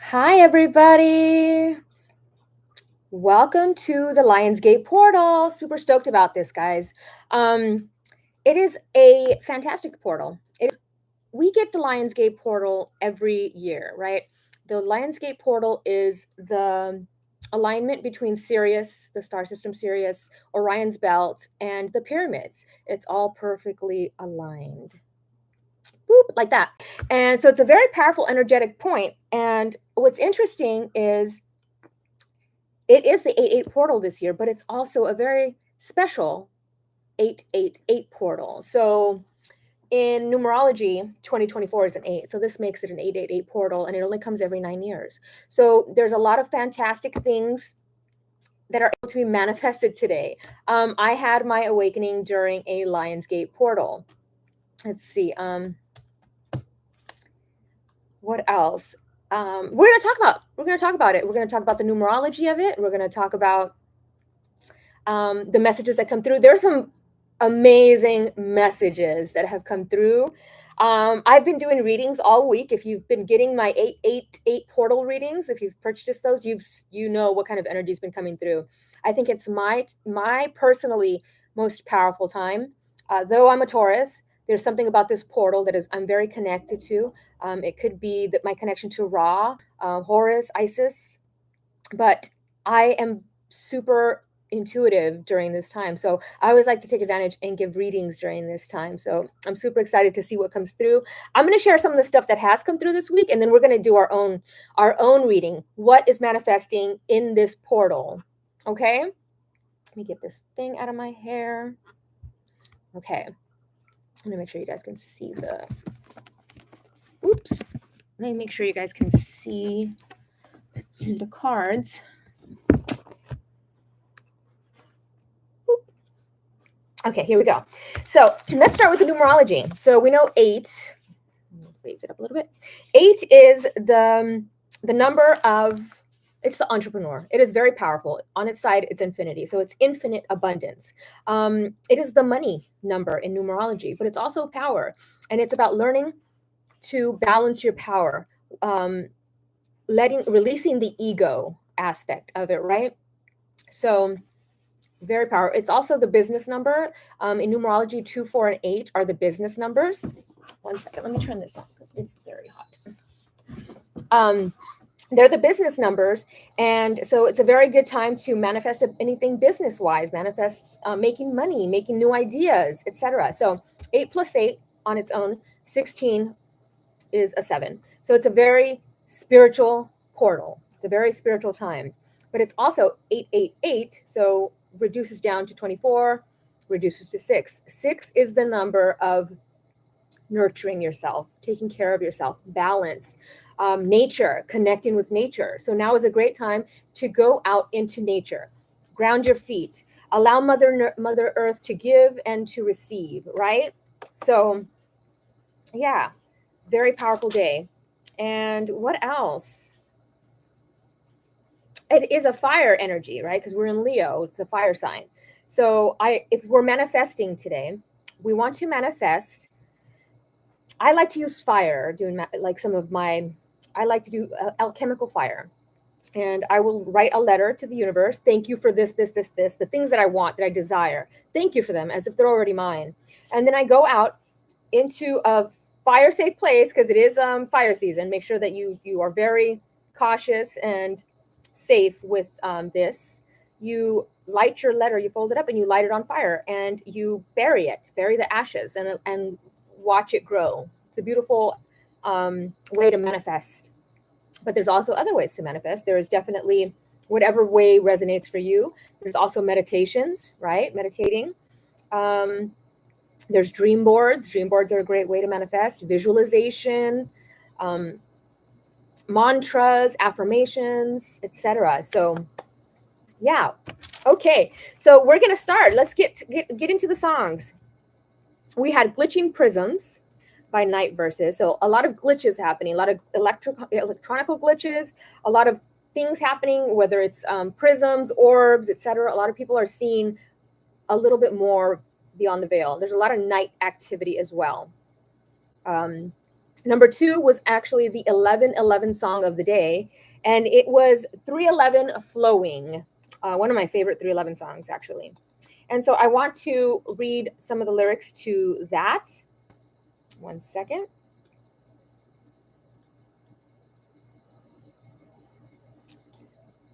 Hi, everybody. Welcome to the Lionsgate portal. Super stoked about this, guys. It is a fantastic portal. We get the Lionsgate portal every year, right? The Lionsgate portal is the alignment between Sirius, the star system Sirius, Orion's belt, and the pyramids. It's all perfectly aligned. Boop, like that. And so it's a very powerful energetic point. And what's interesting is it is the 8-8 portal this year, but it's also a very special 8-8-8 portal. So in numerology, 2024 is an 8. So this makes it an 8-8-8 portal, and it only comes every 9 years. So there's a lot of fantastic things that are able to be manifested today. I had my awakening during a Lionsgate portal. Let's see. What else? We're going to talk about it. We're going to talk about the numerology of it. We're going to talk about the messages that come through. There's some amazing messages that have come through. I've been doing readings all week. If you've been getting my 8-8-8 portal readings, if you've purchased those, you know what kind of energy's been coming through. I think it's my personally most powerful time. Though I'm a Taurus, there's something about this portal that I'm very connected to. It could be that my connection to Ra, Horus, Isis, but I am super intuitive during this time. So I always like to take advantage and give readings during this time. So I'm super excited to see what comes through. I'm going to share some of the stuff that has come through this week, and then we're going to do our own reading. What is manifesting in this portal? Okay. Let me get this thing out of my hair. Okay. I'm going to make sure you guys can see the. Oops. Let me make sure you guys can see the cards. Okay, here we go. So let's start with the numerology. So we know 8. Raise it up a little bit. 8 is the number of. It's the entrepreneur. It is very powerful. On its side, it's infinity. So it's infinite abundance. It is the money number in numerology, but it's also power, and it's about learning to balance your power, releasing the ego aspect of it, right? So very powerful. It's also the business number. In numerology, 2, 4, and 8 are the business numbers. One second, let me turn this on because it's very hot. They're the business numbers, and so it's a very good time to manifest anything business-wise, manifest making money, making new ideas, etc. So 8 plus 8 on its own, 16 is a 7. So it's a very spiritual portal. It's a very spiritual time, but it's also 8-8-8. So reduces down to 24, reduces to 6. 6 is the number of nurturing yourself, taking care of yourself, balance, nature, connecting with nature. So now is a great time to go out into nature, ground your feet, allow Mother Earth to give and to receive, right? So yeah, very powerful day. And what else? It is a fire energy, right? Because we're in Leo, it's a fire sign. So if we're manifesting today, we want to manifest. I like to use fire, doing like I like to do alchemical fire. And I will write a letter to the universe. Thank you for this, the things that I want, that I desire. Thank you for them, as if they're already mine. And then I go out into a fire safe place, because it is fire season. Make sure that you are very cautious and safe with this. You light your letter, you fold it up and you light it on fire, and you bury the ashes, and watch it grow. It's a beautiful way to manifest. But there's also other ways to manifest. There is definitely whatever way resonates for you. There's also meditations, right? Meditating. There's dream boards. Dream boards are a great way to manifest. Visualization, mantras, affirmations, etc. So yeah. Okay. So we're going to start. Let's get into the songs. We had Glitching Prisms by Night Versus. So a lot of glitches happening, a lot of electronical glitches, a lot of things happening, whether it's prisms, orbs, etc. A lot of people are seeing a little bit more beyond the veil. There's a lot of night activity as well. Number 2 was actually the 11:11 song of the day, and it was 311 Flowing, one of my favorite 311 songs, actually. And so I want to read some of the lyrics to that. One second.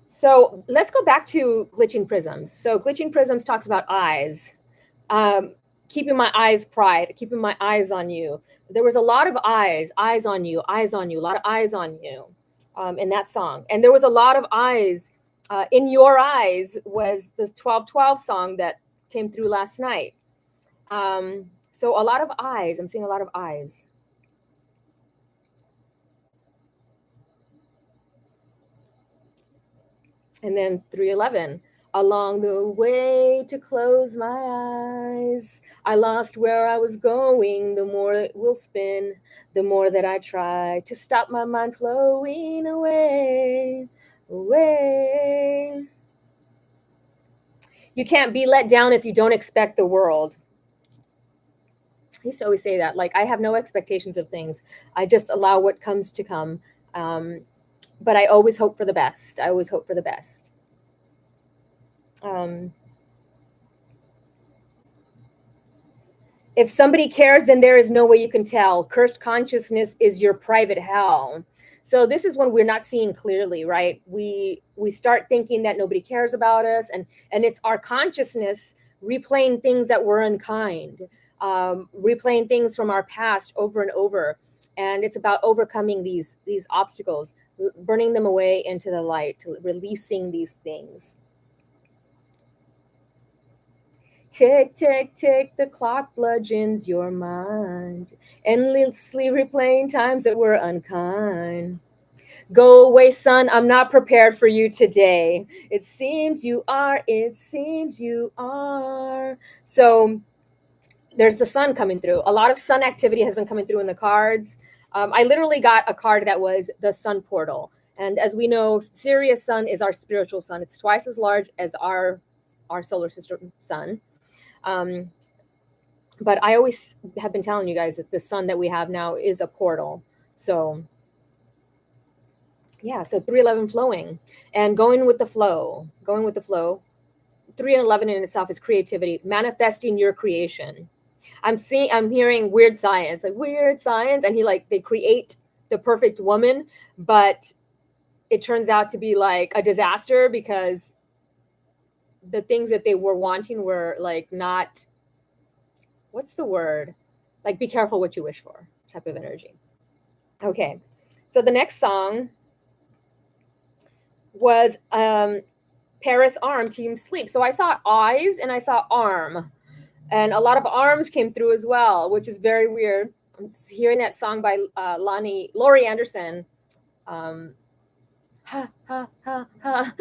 So let's go back to Glitching Prisms. So Glitching Prisms talks about eyes. Keeping my eyes pride, keeping my eyes on you. There was a lot of eyes on you, a lot of eyes on you in that song. And there was a lot of eyes. In Your Eyes was the 12:12 song that came through last night. So a lot of eyes. I'm seeing a lot of eyes. And then 311. Along the way to close my eyes, I lost where I was going. The more it will spin, the more that I try to stop my mind flowing away, away. You can't be let down if you don't expect the world. I used to always say that, like, I have no expectations of things. I just allow what comes to come. But I always hope for the best. I always hope for the best. If somebody cares, then there is no way you can tell. Cursed consciousness is your private hell. So this is when we're not seeing clearly, right? We start thinking that nobody cares about us, and it's our consciousness replaying things that were unkind, replaying things from our past over and over. And it's about overcoming these obstacles, burning them away into the light, releasing these things. Tick, tick, tick, the clock bludgeons your mind, endlessly replaying times that were unkind. Go away, son, I'm not prepared for you today. It seems you are, it seems you are. So there's the sun coming through. A lot of sun activity has been coming through in the cards. I literally got a card that was the sun portal. And as we know, Sirius sun is our spiritual sun. It's twice as large as our solar system sun. But I always have been telling you guys that the sun that we have now is a portal. So yeah, so 311 flowing and going with the flow, 311 in itself is creativity, manifesting your creation. I'm hearing weird science, and they create the perfect woman, but it turns out to be like a disaster because the things that they were wanting were like not, what's the word? Like, be careful what you wish for type of energy. Okay. So the next song was Paris Arm, Team Sleep. So I saw eyes and I saw arm. And a lot of arms came through as well, which is very weird. I'm hearing that song by Laurie Anderson. Ha, ha, ha, ha.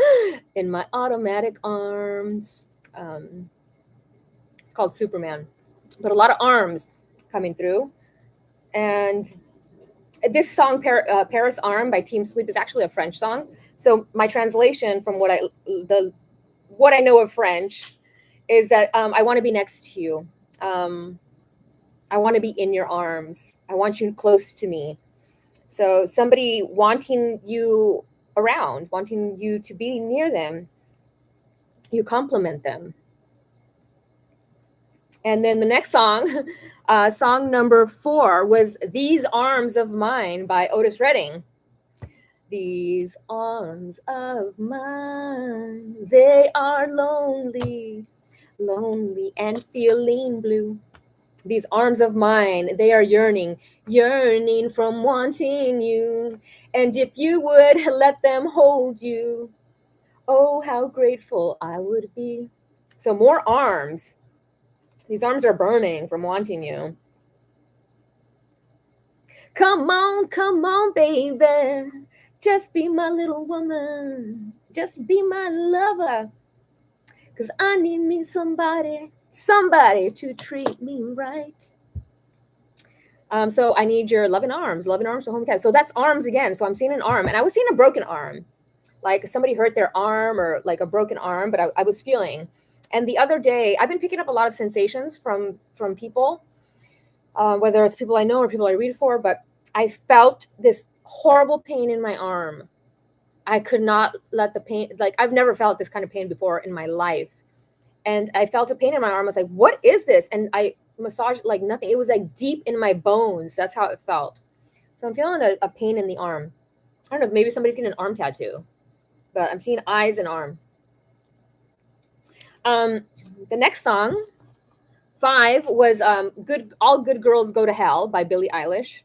In my automatic arms. It's called Superman. But a lot of arms coming through. And this song, Paris Arm by Team Sleep, is actually a French song. So my translation from what I know of French is that I want to be next to you. I want to be in your arms. I want you close to me. So somebody wanting you around, wanting you to be near them, you compliment them. And then the next song, song number 4, was These Arms of Mine by Otis Redding. These arms of mine, they are lonely, lonely and feeling blue. These arms of mine, they are yearning, yearning from wanting you. And if you would let them hold you, oh, how grateful I would be. So more arms. These arms are burning from wanting you. Come on, baby. Just be my little woman. Just be my lover. 'Cause I need me somebody to treat me right. So I need your loving arms to hold me tight. So that's arms again. So I'm seeing an arm, and I was seeing a broken arm. Like somebody hurt their arm or like a broken arm, but I was feeling. And the other day, I've been picking up a lot of sensations from people, whether it's people I know or people I read for, but I felt this horrible pain in my arm. I could not let the pain, like, I've never felt this kind of pain before in my life. And I felt a pain in my arm. I was like, what is this? And I massaged like nothing. It was like deep in my bones. That's how it felt. So I'm feeling a pain in the arm. I don't know if maybe somebody's getting an arm tattoo, but I'm seeing eyes and arm. The next song, 5, was All Good Girls Go to Hell by Billie Eilish.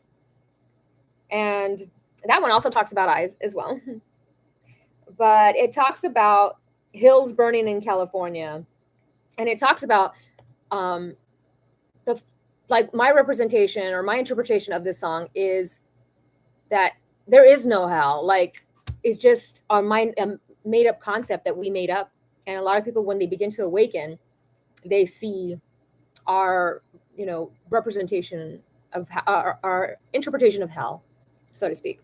And that one also talks about eyes as well. But it talks about hills burning in California. And it talks about like my representation or my interpretation of this song is that there is no hell. Like, it's just our mind, made up concept that we made up. And a lot of people, when they begin to awaken, they see our, representation of our interpretation of hell, so to speak.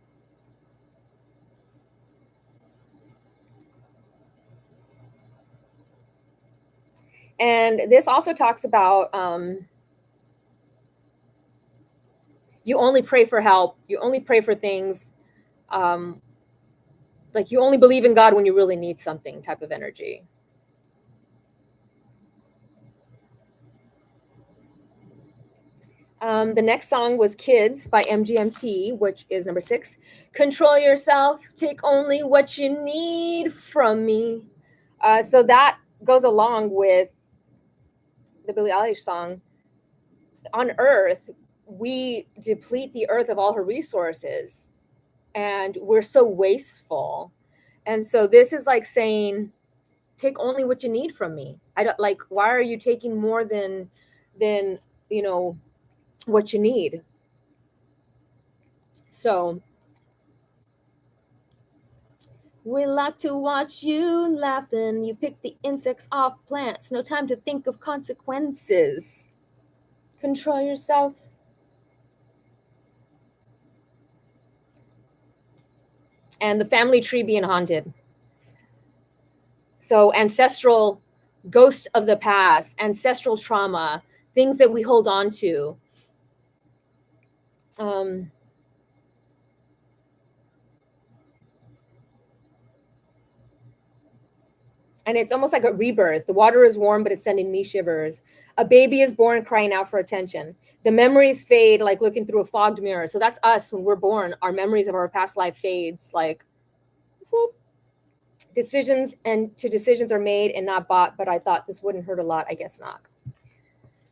And this also talks about you only pray for help, you only pray for things, like you only believe in God when you really need something type of energy. The next song was Kids by MGMT, which is number 6. Control yourself, take only what you need from me. So that goes along with the Billie Eilish song. On Earth, we deplete the earth of all her resources, and we're so wasteful. And so this is like saying, take only what you need from me. I don't like, why are you taking more than what you need? So we like to watch you laughing. You pick the insects off plants. No time to think of consequences. Control yourself. And the family tree being haunted. So ancestral ghosts of the past, ancestral trauma, things that we hold on to. And it's almost like a rebirth. The water is warm, but it's sending me shivers. A baby is born crying out for attention. The memories fade like looking through a fogged mirror. So that's us when we're born. Our memories of our past life fades like whoop. Decisions are made and not bought, but I thought this wouldn't hurt a lot. I guess not.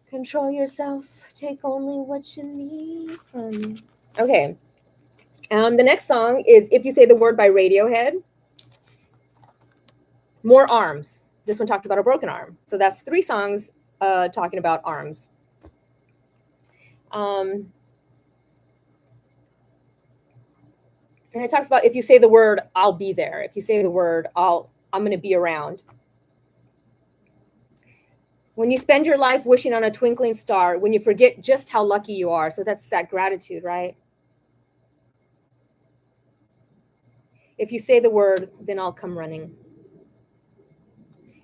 Control yourself. Take only what you need from. Okay. The next song is If You Say the Word by Radiohead. More arms. This one talks about a broken arm. So that's 3 songs talking about arms. And it talks about if you say the word, I'll be there. If you say the word, I'm going to be around. When you spend your life wishing on a twinkling star, when you forget just how lucky you are. So that's that gratitude, right? If you say the word, then I'll come running.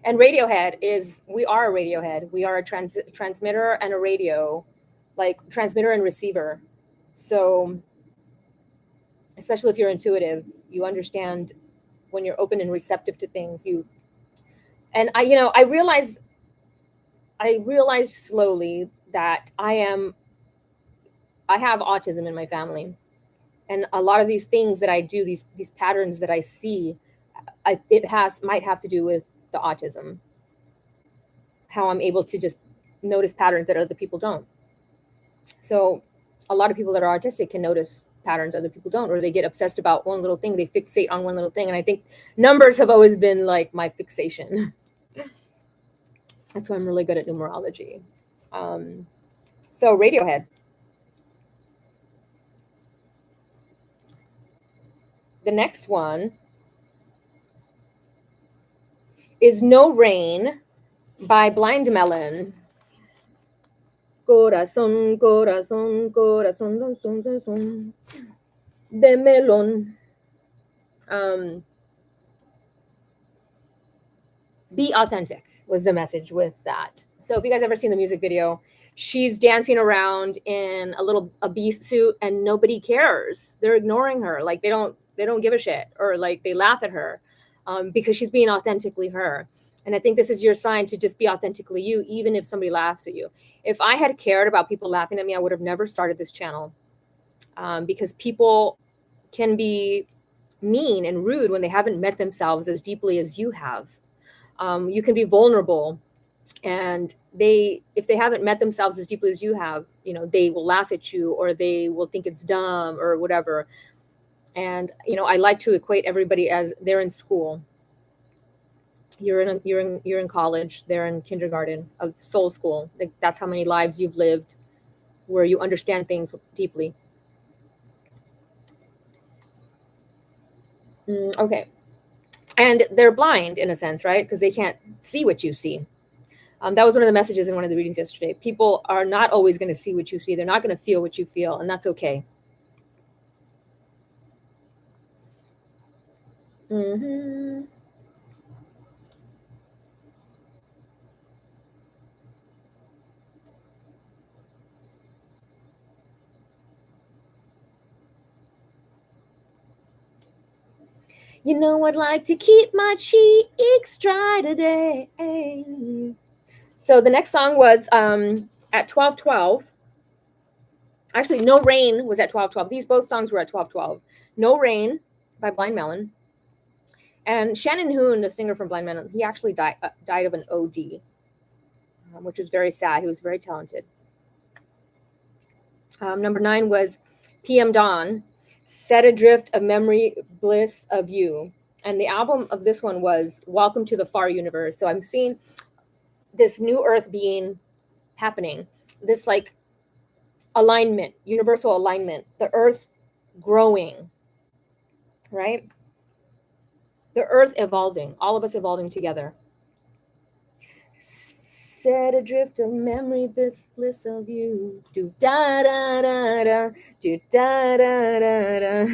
And Radiohead we are a Radiohead. We are a transmitter and a radio, like transmitter and receiver. So especially if you're intuitive, you understand when you're open and receptive to things. I realized slowly that I have autism in my family. And a lot of these things that I do, these patterns that I see, might have to do with the autism. How I'm able to just notice patterns that other people don't. So a lot of people that are autistic can notice patterns other people don't, or they get obsessed about one little thing. They fixate on one little thing. And I think numbers have always been like my fixation. That's why I'm really good at numerology. So Radiohead. The next one is No Rain by Blind Melon. Corazón, corazón, corazón, son, son, son, de melón. Be authentic was the message with that. So if you guys ever seen the music video, she's dancing around in a beast suit and nobody cares. They're ignoring her. Like they don't give a shit, or like they laugh at her because she's being authentically her. And I think this is your sign to just be authentically you, even if somebody laughs at you. If I had cared about people laughing at me, I would have never started this channel, because people can be mean and rude when they haven't met themselves as deeply as you have. You can be vulnerable, and if they haven't met themselves as deeply as you have, they will laugh at you, or they will think it's dumb or whatever. And I like to equate everybody as they're in school. You're in college, they're in kindergarten of soul school. Like, that's how many lives you've lived where you understand things deeply. Okay. And they're blind in a sense, right? Because they can't see what you see. That was one of the messages in one of the readings yesterday. People are not always going to see what you see. They're not going to feel what you feel, and that's okay. Mm-hmm. I'd like to keep my cheeks dry today. So the next song was at 12:12. Actually, No Rain was at 12:12. These both songs were at 12:12. No Rain by Blind Melon. And Shannon Hoon, the singer from Blind Melon, he actually died of an OD, which was very sad. He was very talented. Number 9 was PM Dawn, Set Adrift, A Memory Bliss of You. And the album of this one was Welcome to the Far Universe. So I'm seeing this new earth being happening, this like alignment, universal alignment, the earth growing, right? The earth evolving, all of us evolving together. Set adrift, a memory bliss of you. Do da da da da, do da da da da.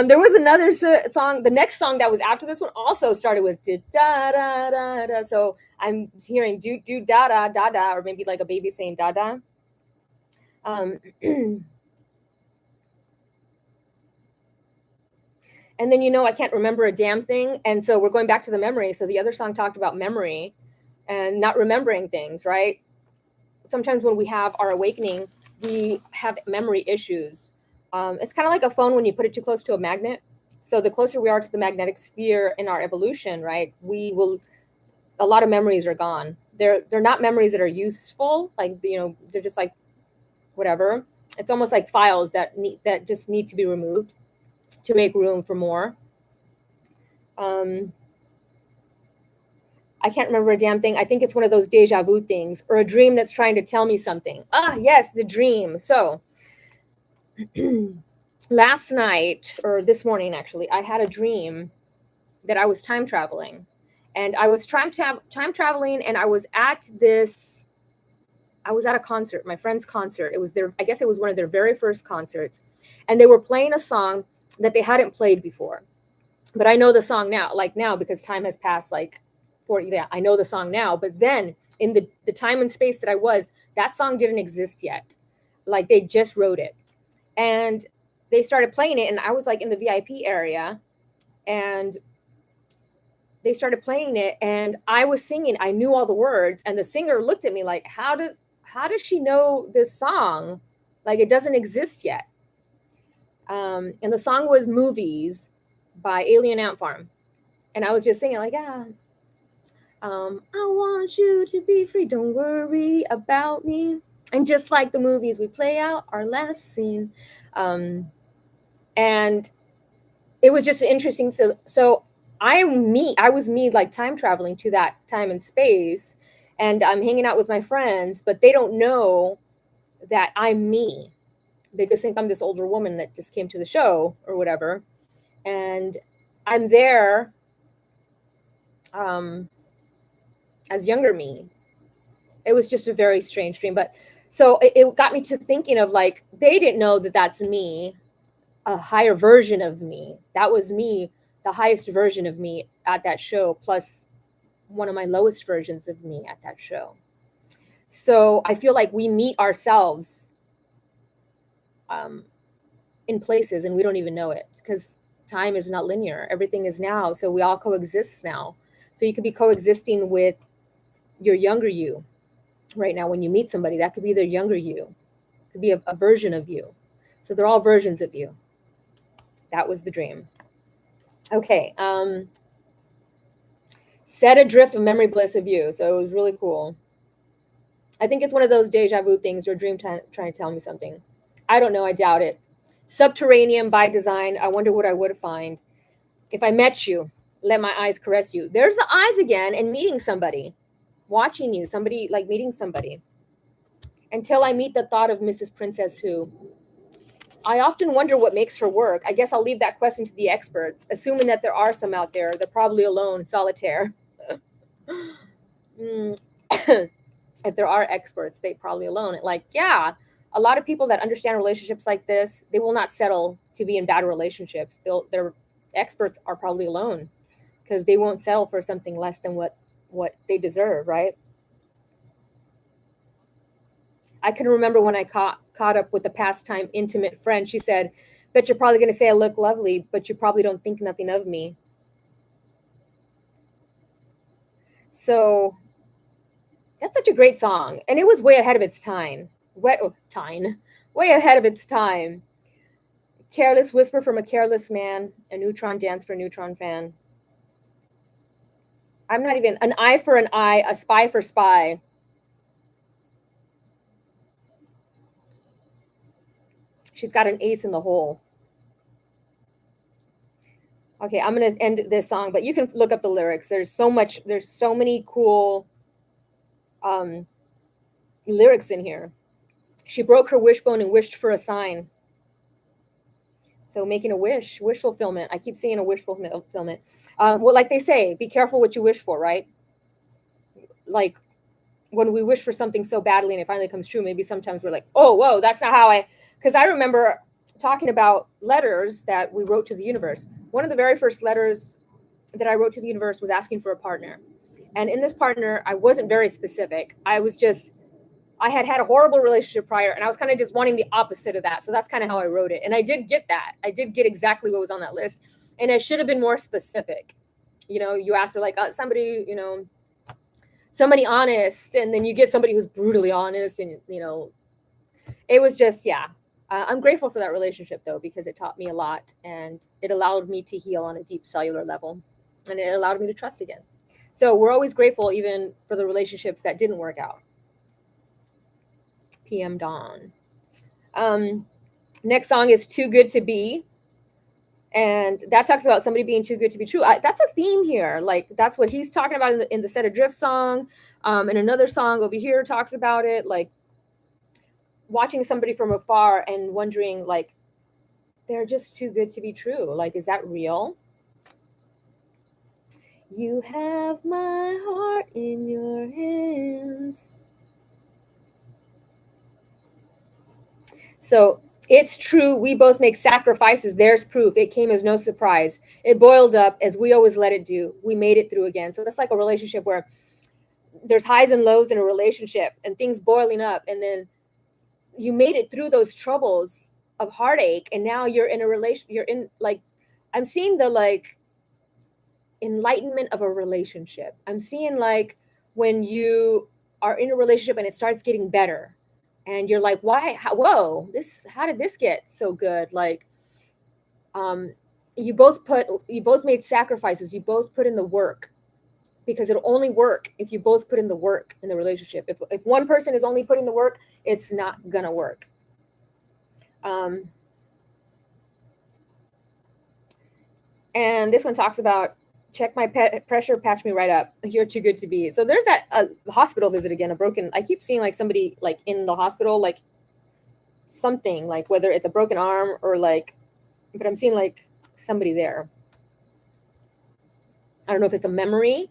There was another song. The next song that was after this one also started with do da da da da. So I'm hearing do da da da da, or maybe like a baby saying da da. And then I can't remember a damn thing, and so we're going back to the memory. So the other song talked about memory and not remembering things, right? Sometimes when we have our awakening, we have memory issues. It's kind of like a phone when you put it too close to a magnet. So the closer we are to the magnetic sphere in our evolution, right, a lot of memories are gone. They're not memories that are useful, like they're just like whatever. It's almost like files that just need to be removed to make room for more. I can't remember a damn thing. I think it's one of those deja vu things, or a dream that's trying to tell me something. Yes, the dream. So last night, or this morning actually, I had a dream that I was time traveling. And I was time traveling, and I was at a concert, my friend's concert. It was I guess it was one of their very first concerts. And they were playing a song that they hadn't played before. But I know the song now, because time has passed like 40. Yeah, I know the song now. But then in the time and space that I was, that song didn't exist yet. Like, they just wrote it. And they started playing it, and I was like in the VIP area, and they started playing it, and I was singing. I knew all the words, and the singer looked at me like, how does she know this song? Like, it doesn't exist yet. And the song was Movies by Alien Ant Farm. And I was just singing like, I want you to be free. Don't worry about me. And just like the movies, we play out our last scene. And it was just interesting. So I was me, like time traveling to that time and space. And I'm hanging out with my friends, but they don't know that I'm me. They just think I'm this older woman that just came to the show or whatever. And I'm there as younger me. It was just a very strange dream. But so it got me to thinking of, like, they didn't know that that's me, a higher version of me. That was me, the highest version of me at that show, plus one of my lowest versions of me at that show. So I feel like we meet ourselves in places and we don't even know it, because time is not linear. Everything is now. So we all coexist now. So you could be coexisting with your younger you right now. When you meet somebody, that could be their younger you. It could be a version of you. So they're all versions of you. That was the dream. Okay. Set adrift of memory bliss of you. So it was really cool. I think it's one of those deja vu things, your dream trying to tell me something. I don't know. I doubt it. Subterranean by design. I wonder what I would find if I met you. Let my eyes caress you. There's the eyes again, and meeting somebody, watching you, somebody like meeting somebody. Until I meet the thought of Mrs. Princess Who. I often wonder what makes her work. I guess I'll leave that question to the experts, assuming that there are some out there. They're probably alone, solitaire. If there are experts, they probably alone. Like, yeah, a lot of people that understand relationships like this, they will not settle to be in bad relationships. Their experts are probably alone because they won't settle for something less than what they deserve, right? I can remember when I caught up with a pastime intimate friend. She said, bet you're probably going to say I look lovely, but you probably don't think nothing of me. So that's such a great song. And it was way ahead of its time. Way ahead of its time. Careless whisper from a careless man, a neutron dance for a neutron fan. I'm not even an eye for an eye, a spy for spy. She's got an ace in the hole. Okay, I'm going to end this song, but you can look up the lyrics. There's so many cool lyrics in here. She broke her wishbone and wished for a sign. So making a wish fulfillment. I keep seeing a wish fulfillment. Well, like they say, be careful what you wish for, right? Like when we wish for something so badly and it finally comes true, maybe sometimes we're like, oh, whoa, that's not how because I remember talking about letters that we wrote to the universe. One of the very first letters that I wrote to the universe was asking for a partner. And in this partner, I wasn't very specific. I had a horrible relationship prior, and I was kind of just wanting the opposite of that. So that's kind of how I wrote it. And I did get that. I did get exactly what was on that list. And I should have been more specific. You ask for like somebody, somebody honest, and then you get somebody who's brutally honest. And, it was just, yeah. I'm grateful for that relationship, though, because it taught me a lot, and it allowed me to heal on a deep cellular level, and it allowed me to trust again. So we're always grateful, even for the relationships that didn't work out. PM Dawn. Next song is Too Good to Be. And that talks about somebody being too good to be true. That's a theme here. Like, that's what he's talking about in the Set Adrift song. And another song over here talks about it. Like, watching somebody from afar and wondering, like, they're just too good to be true. Like, is that real? You have my heart in your hands. So it's true. We both make sacrifices. There's proof. It came as no surprise. It boiled up as we always let it do. We made it through again. So that's like a relationship where there's highs and lows in a relationship and things boiling up. And then you made it through those troubles of heartache. And now you're in a relation. You're in, like, I'm seeing the, like, enlightenment of a relationship. I'm seeing, like, when you are in a relationship and it starts getting better. And you're like, why? How did this get so good? Like, you both made sacrifices. You both put in the work, because it'll only work if you both put in the work in the relationship. If one person is only putting the work, it's not gonna work. And this one talks about, check my pressure, patch me right up. You're too good to be. So there's that hospital visit again, I keep seeing, like, somebody, like, in the hospital, like, something, like, whether it's a broken arm or, like, but I'm seeing, like, somebody there. I don't know if it's a memory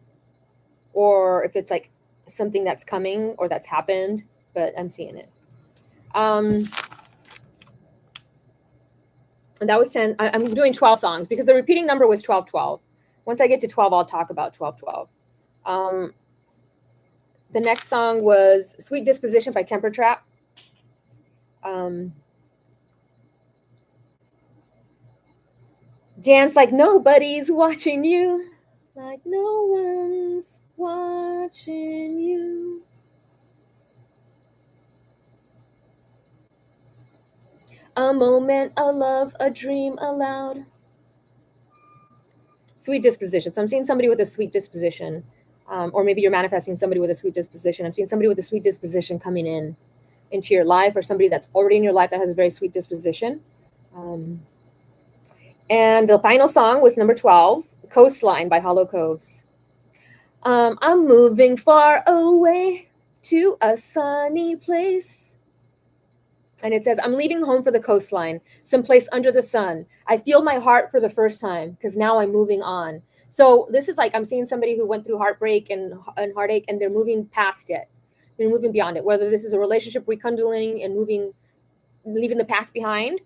or if it's, like, something that's coming or that's happened, but I'm seeing it. And that was 10. I'm doing 12 songs because the repeating number was 1212. Once I get to 12, I'll talk about 1212. Um, the next song was Sweet Disposition by Temper Trap. Dance like nobody's watching you, like no one's watching you. A moment, a love, a dream aloud. Sweet disposition. So I'm seeing somebody with a sweet disposition. Or maybe you're manifesting somebody with a sweet disposition. I'm seeing somebody with a sweet disposition coming in into your life, or somebody that's already in your life that has a very sweet disposition. And the final song was number 12, Coastline by Hollow Coves. I'm moving far away to a sunny place. And it says, I'm leaving home for the coastline, someplace under the sun. I feel my heart for the first time because now I'm moving on. So this is like I'm seeing somebody who went through heartbreak and heartache, and they're moving past it. They're moving beyond it, whether this is a relationship rekindling and leaving the past behind,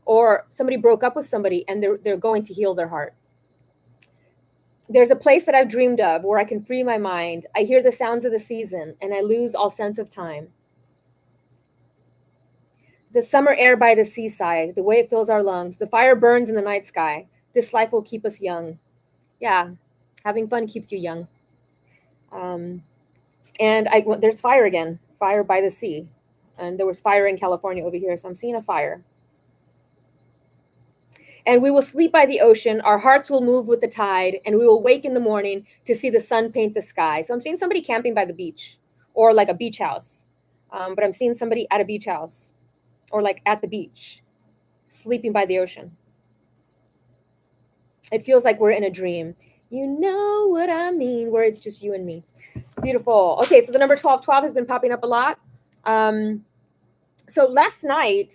or somebody broke up with somebody and they're going to heal their heart. There's a place that I've dreamed of where I can free my mind. I hear the sounds of the season and I lose all sense of time. The summer air by the seaside, the way it fills our lungs, the fire burns in the night sky. This life will keep us young. Yeah, having fun keeps you young. And there's fire again, fire by the sea. And there was fire in California over here, so I'm seeing a fire. And we will sleep by the ocean. Our hearts will move with the tide, and we will wake in the morning to see the sun paint the sky. So I'm seeing somebody camping by the beach, or like a beach house. But I'm seeing somebody at a beach house, or like at the beach, sleeping by the ocean. It feels like we're in a dream. You know what I mean, where it's just you and me. Beautiful. Okay, so the number 1212 has been popping up a lot. So last night,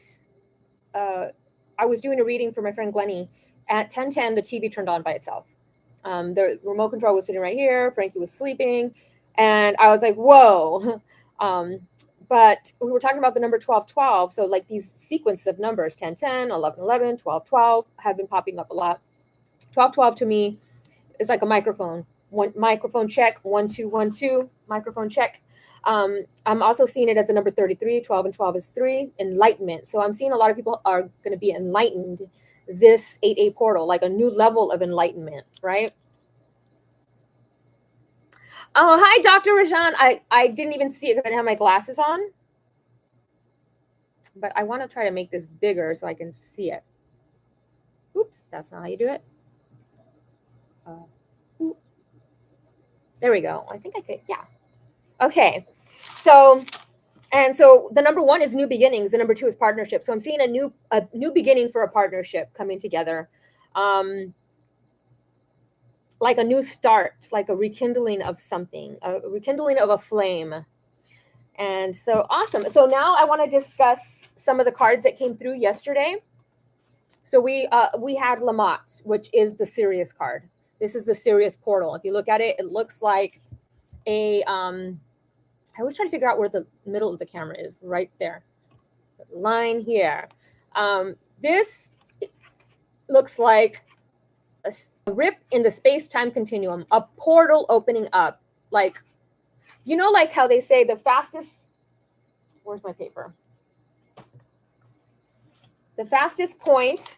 I was doing a reading for my friend Glennie. At 10:10, the TV turned on by itself. The remote control was sitting right here. Frankie was sleeping. And I was like, whoa. But we were talking about the number 1212. So like these sequence of numbers, 10:10, 11:11, 12:12 have been popping up a lot. 12:12 to me is like a microphone. One microphone check, 1 2 1 2, microphone check. I'm also seeing it as the number 33. 12 and 12 is 3, enlightenment. So I'm seeing a lot of people are going to be enlightened this 8-8 portal, like a new level of enlightenment, right? Oh, hi, Dr. Rajan. I didn't even see it because I didn't have my glasses on. But I want to try to make this bigger so I can see it. Oops, that's not how you do it. There we go. I think I could, yeah. Okay. So the number 1 is new beginnings. The number 2 is partnership. So I'm seeing a new beginning for a partnership coming together. Like a new start, like a rekindling of something, a rekindling of a flame. And so awesome. So now I want to discuss some of the cards that came through yesterday. So we had Lamont, which is the Sirius card. This is the Sirius portal. If you look at it, it looks like a I always try to figure out where the middle of the camera is, right there. The line here. This looks like a rip in the space-time continuum, a portal opening up. Like, you know, like how they say the fastest, where's my paper? The fastest point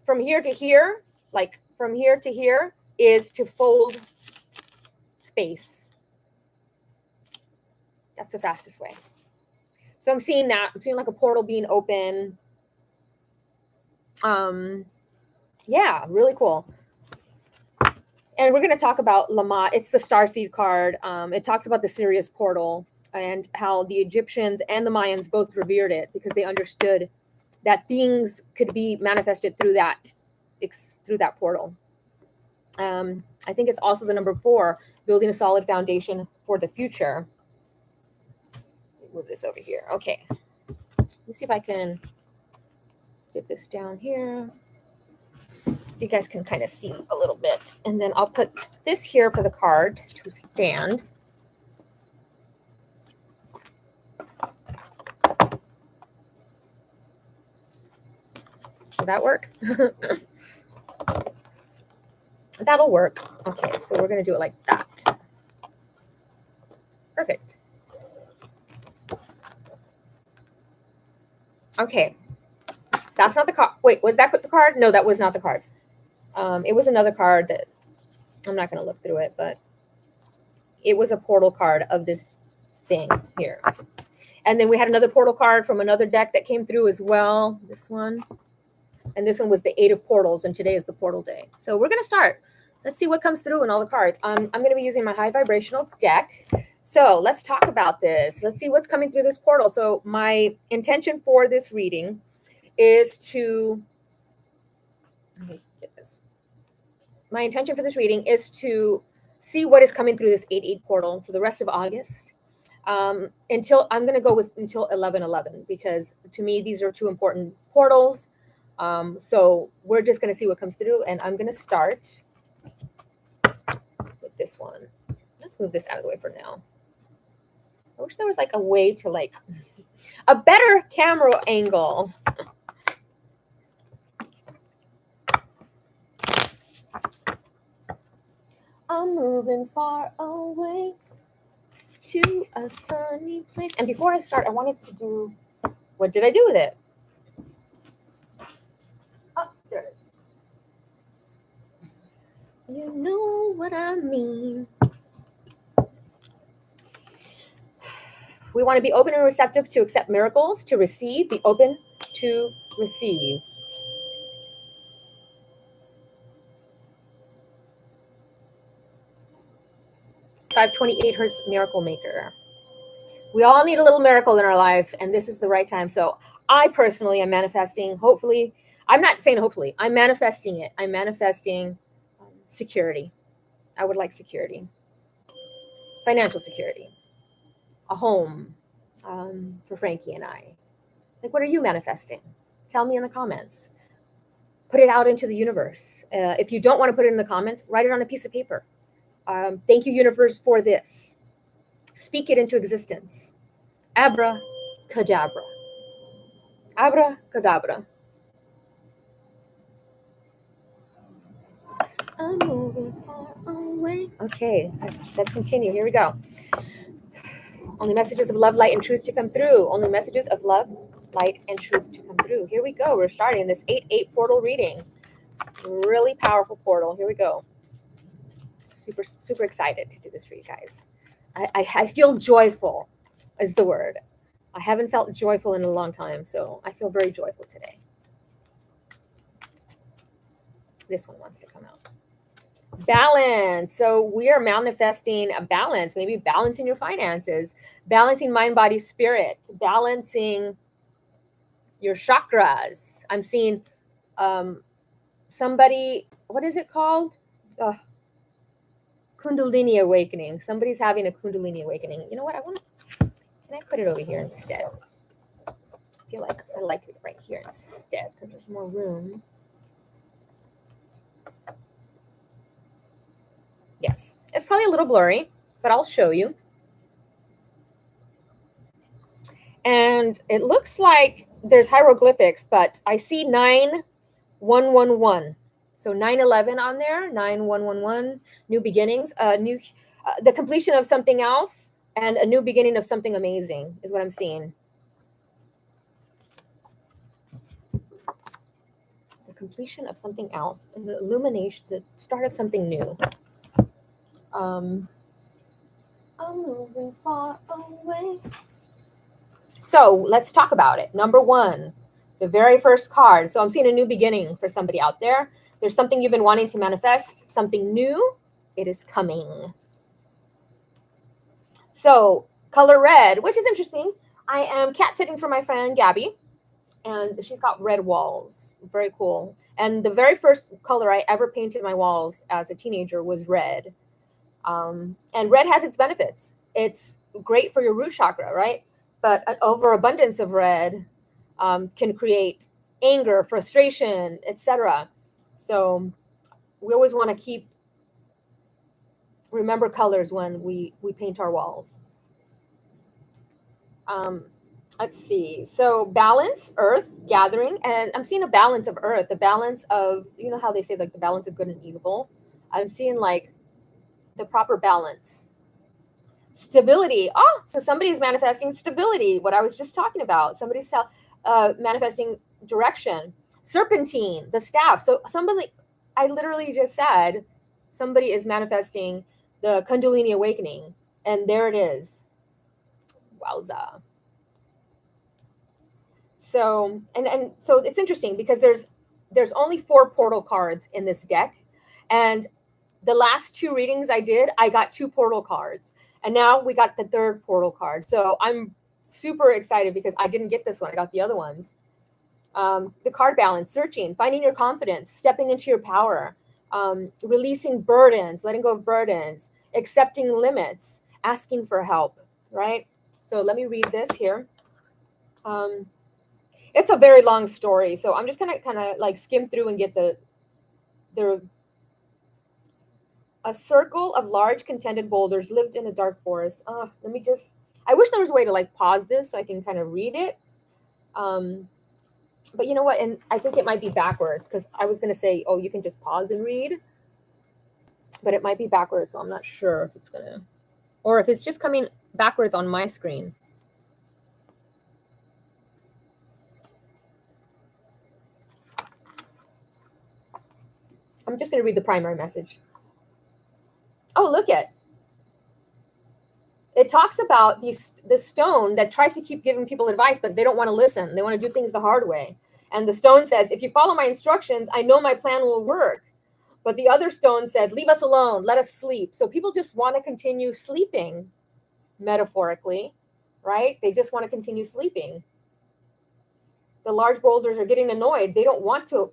from here to here, like from here to here, is to fold space. That's the fastest way. So I'm seeing that. I'm seeing like a portal being open. Yeah, really cool. And we're going to talk about Lamont. It's the Starseed card. It talks about the Sirius portal and how the Egyptians and the Mayans both revered it because they understood that things could be manifested through that portal. I think it's also the number 4, building a solid foundation for the future. Move this over here. Okay. Let me see if I can get this down here so you guys can kind of see a little bit. And then I'll put this here for the card to stand. Will that work? That'll work. Okay, so we're going to do it like that. Perfect. Okay. That's not the card. Wait, was that the card? No, that was not the card. It was another card that I'm not going to look through it, but it was a portal card of this thing here. And then we had another portal card from another deck that came through as well. This one. And this one was the 8 of portals, and today is the portal day. So we're going to start. Let's see what comes through in all the cards. I'm going to be using my high vibrational deck. So let's talk about this. Let's see what's coming through this portal. So my intention for this reading is to, let me get this. My intention for this reading is to see what is coming through this 8-8 portal for the rest of August. Until I'm going to go with until 11/11, because to me, these are two important portals. So we're just going to see what comes through, and I'm going to start with this one. Let's move this out of the way for now. I wish there was like a way to like a better camera angle. I'm moving far away to a sunny place. And before I start, I wanted to do, what did I do with it? Oh, there it is. You know what I mean. We want to be open and receptive to accept miracles, to receive, be open to receive. $528 miracle maker. We all need a little miracle in our life, and this is the right time. So I personally am manifesting, hopefully, I'm not saying hopefully, I'm manifesting it. I'm manifesting security. I would like security, financial security, a home for Frankie and I. Like, what are you manifesting? Tell me in the comments. Put it out into the universe. If you don't want to put it in the comments, write it on a piece of paper. Thank you, universe, for this. Speak it into existence. Abracadabra. Abracadabra. I'm moving far away. Okay, let's continue. Here we go. Only messages of love, light, and truth to come through. Only messages of love, light, and truth to come through. Here we go. We're starting this 8-8 portal reading. Really powerful portal. Here we go. Super, super excited to do this for you guys. I feel joyful is the word. I haven't felt joyful in a long time, so I feel very joyful today. This one wants to come out. Balance. So we are manifesting a balance, maybe balancing your finances, balancing mind, body, spirit, balancing your chakras. I'm seeing somebody, what is it called? Kundalini awakening. Somebody's having a Kundalini awakening. You know what? Can I put it over here instead? I feel like I like it right here instead because there's more room. Yes, it's probably a little blurry, but I'll show you. And it looks like there's hieroglyphics, but I see 9111. So 911 on there, 9111, new beginnings, the completion of something else, and a new beginning of something amazing is what I'm seeing. The completion of something else, and the illumination, the start of something new. I'm moving far away. So let's talk about it. Number one, the very first card. So I'm seeing a new beginning for somebody out there. There's something you've been wanting to manifest, something new. It is coming. So color red, which is interesting. I am cat sitting for my friend Gabby, and she's got red walls. Very cool. And the very first color I ever painted my walls as a teenager was red. And red has its benefits. It's great for your root chakra, right? But an overabundance of red can create anger, frustration, etc. So we always want to remember colors when we paint our walls. Let's see. So balance, earth, gathering, and I'm seeing a balance of earth, the balance of, you know how they say like the balance of good and evil. I'm seeing like the proper balance. Stability. Oh, so somebody's manifesting stability. What I was just talking about. Somebody's manifesting direction. Serpentine, the staff. So somebody, I literally just said, somebody is manifesting the Kundalini awakening, and there it is. Wowza. So and so it's interesting because there's only 4 portal cards in this deck, and the last 2 readings I did, I got 2 portal cards, and now we got the 3rd portal card. So I'm super excited because I didn't get this one. I got the other ones. The card balance, searching, finding your confidence, stepping into your power, releasing burdens, letting go of burdens, accepting limits, asking for help, right? So let me read this here. It's a very long story, so I'm just gonna kind of like skim through and get the a circle of large contented boulders lived in a dark forest. Let me just, I wish there was a way to like pause this so I can kind of read it. But you know what? And I think it might be backwards because I was going to say, oh, you can just pause and read, but it might be backwards. So I'm not sure if it's going to, or if it's just coming backwards on my screen. I'm just going to read the primary message. Oh, look at it. Talks about the stone that tries to keep giving people advice, but they don't want to listen. They want to do things the hard way. And the stone says, if you follow my instructions, I know my plan will work. But the other stone said, leave us alone, let us sleep. So people just want to continue sleeping, metaphorically, right? They just want to continue sleeping. The large boulders are getting annoyed. They don't want to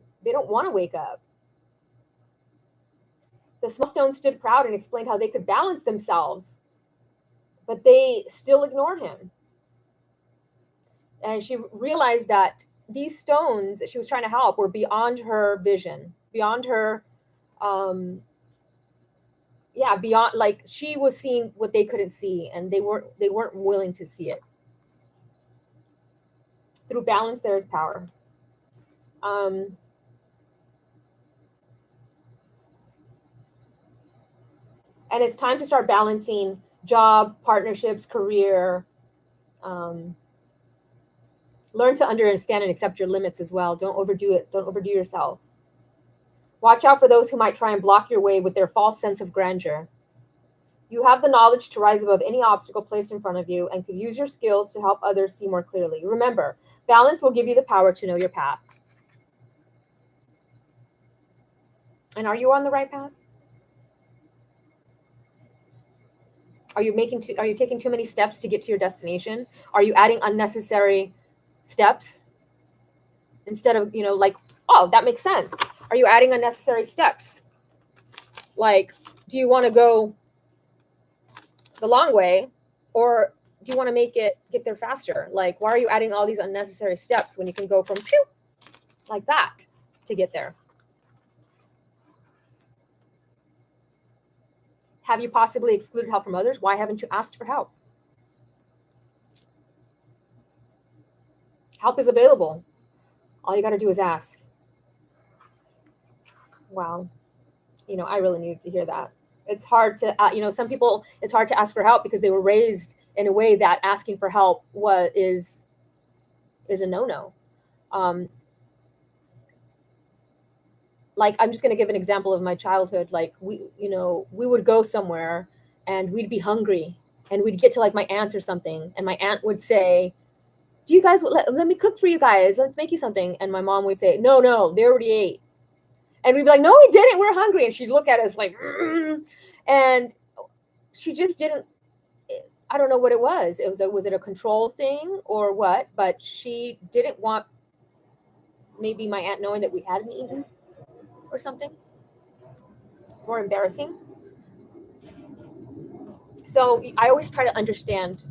wake up. The small stone stood proud and explained how they could balance themselves, but they still ignored him. And she realized that these stones that she was trying to help were beyond her vision, beyond her, beyond, like she was seeing what they couldn't see, and they weren't willing to see it. Through balance, there is power. And it's time to start balancing job, partnerships, career. Learn to understand and accept your limits as well. Don't overdo it. Don't overdo yourself. Watch out for those who might try and block your way with their false sense of grandeur. You have the knowledge to rise above any obstacle placed in front of you and could use your skills to help others see more clearly. Remember, balance will give you the power to know your path. And are you on the right path? Are you taking too many steps to get to your destination? Are you adding unnecessary steps instead of, like, oh, that makes sense. Are you adding unnecessary steps? Like, do you want to go the long way, or do you want to get there faster? Like, why are you adding all these unnecessary steps when you can go from like that to get there? Have you possibly excluded help from others? Why haven't you asked for help? Help is available. All you got to do is ask. Wow. I really needed to hear that. It's hard to, some people, it's hard to ask for help because they were raised in a way that asking for help is a no-no. Like, I'm just going to give an example of my childhood. Like, we would go somewhere and we'd be hungry and we'd get to like my aunt's or something. And my aunt would say, do you guys, let me cook for you guys. Let's make you something. And my mom would say, no, they already ate. And we'd be like, no, we didn't. We're hungry. And she'd look at us like, and she just didn't, I don't know what it was. Was it a control thing or what? But she didn't want maybe my aunt knowing that we hadn't eaten or something more embarrassing. So I always try to understand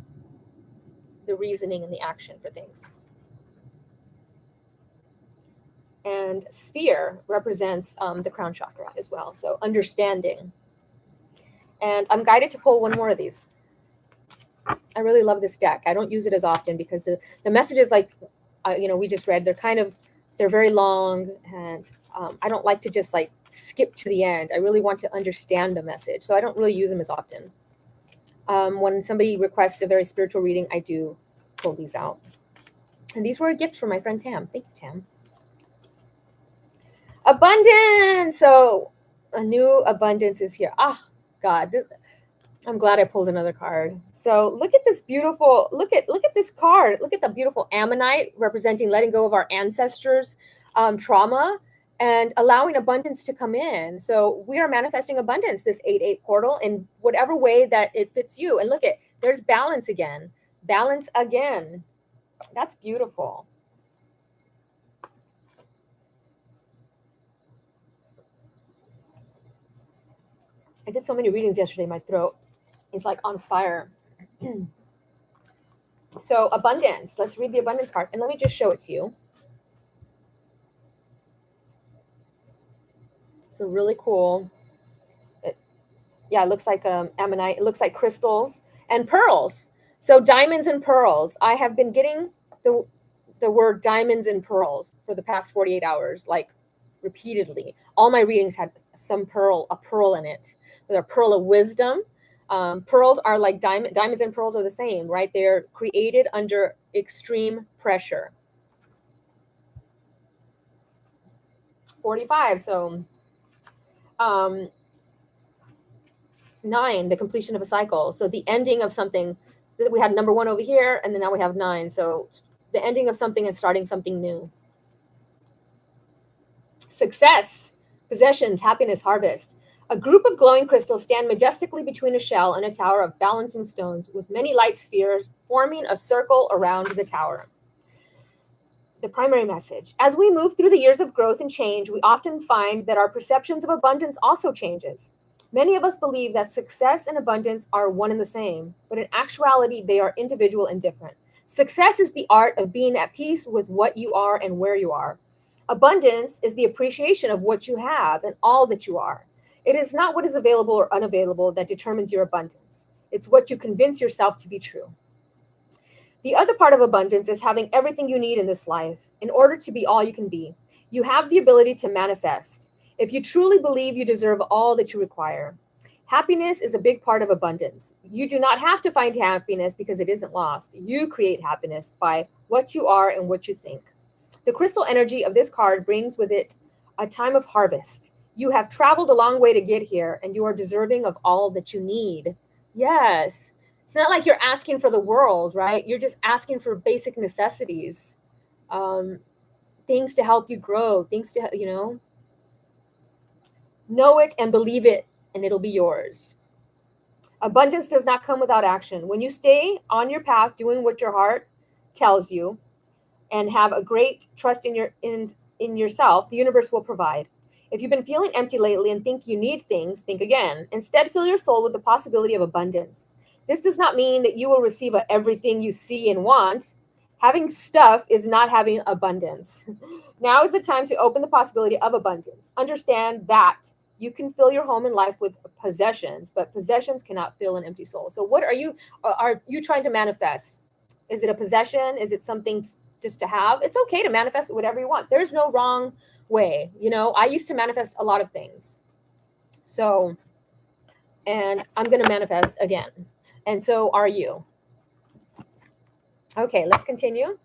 the reasoning and the action for things. And sphere represents the crown chakra as well. So understanding. And I'm guided to pull one more of these. I really love this deck. I don't use it as often because the messages, like, we just read, they're kind of They're very long, and I don't like to just like skip to the end. I really want to understand the message, so I don't really use them as often. When somebody requests a very spiritual reading, I do pull these out. And these were a gift from my friend Tam. Thank you, Tam. Abundance. So a new abundance is here. Ah, God, I'm glad I pulled another card. So look at this beautiful, look at this card. Look at the beautiful ammonite representing letting go of our ancestors' trauma and allowing abundance to come in. So we are manifesting abundance, this 8-8 portal, in whatever way that it fits you. And look at, there's balance again. Balance again. That's beautiful. I did so many readings yesterday. My throat is like on fire. So abundance. Let's read the abundance card. And let me just show it to you. So really cool. It looks like ammonite. It looks like crystals and pearls. So diamonds and pearls. I have been getting the word diamonds and pearls for the past 48 hours, like repeatedly. All my readings had a pearl in it, with a pearl of wisdom. Pearls are like diamonds and pearls are the same, right? They're created under extreme pressure. 45. So 9, the completion of a cycle. So the ending of something. We had number 1 over here, and then now we have 9. So the ending of something and starting something new. Success, possessions, happiness, harvest. A group of glowing crystals stand majestically between a shell and a tower of balancing stones, with many light spheres forming a circle around the tower. The primary message. As we move through the years of growth and change, we often find that our perceptions of abundance also changes. Many of us believe that success and abundance are one and the same, but in actuality, they are individual and different. Success is the art of being at peace with what you are and where you are. Abundance is the appreciation of what you have and all that you are. It is not what is available or unavailable that determines your abundance. It's what you convince yourself to be true. The other part of abundance is having everything you need in this life in order to be all you can be. You have the ability to manifest if you truly believe you deserve all that you require. Happiness is a big part of abundance. You do not have to find happiness because it isn't lost. You create happiness by what you are and what you think. The crystal energy of this card brings with it a time of harvest. You have traveled a long way to get here, and you are deserving of all that you need. Yes. It's not like you're asking for the world, right? You're just asking for basic necessities, things to help you grow, things to, know it and believe it, and it'll be yours. Abundance does not come without action. When you stay on your path doing what your heart tells you and have a great trust in yourself, the universe will provide. If you've been feeling empty lately and think you need things, think again. Instead, fill your soul with the possibility of abundance. This does not mean that you will receive everything you see and want. Having stuff is not having abundance. Now is the time to open the possibility of abundance. Understand that you can fill your home and life with possessions, but possessions cannot fill an empty soul. So what are you trying to manifest? Is it a possession? Is it something just to have? It's okay to manifest whatever you want. There's no wrong way. I used to manifest a lot of things. So, and I'm going to manifest again. And so are you. Okay, let's continue.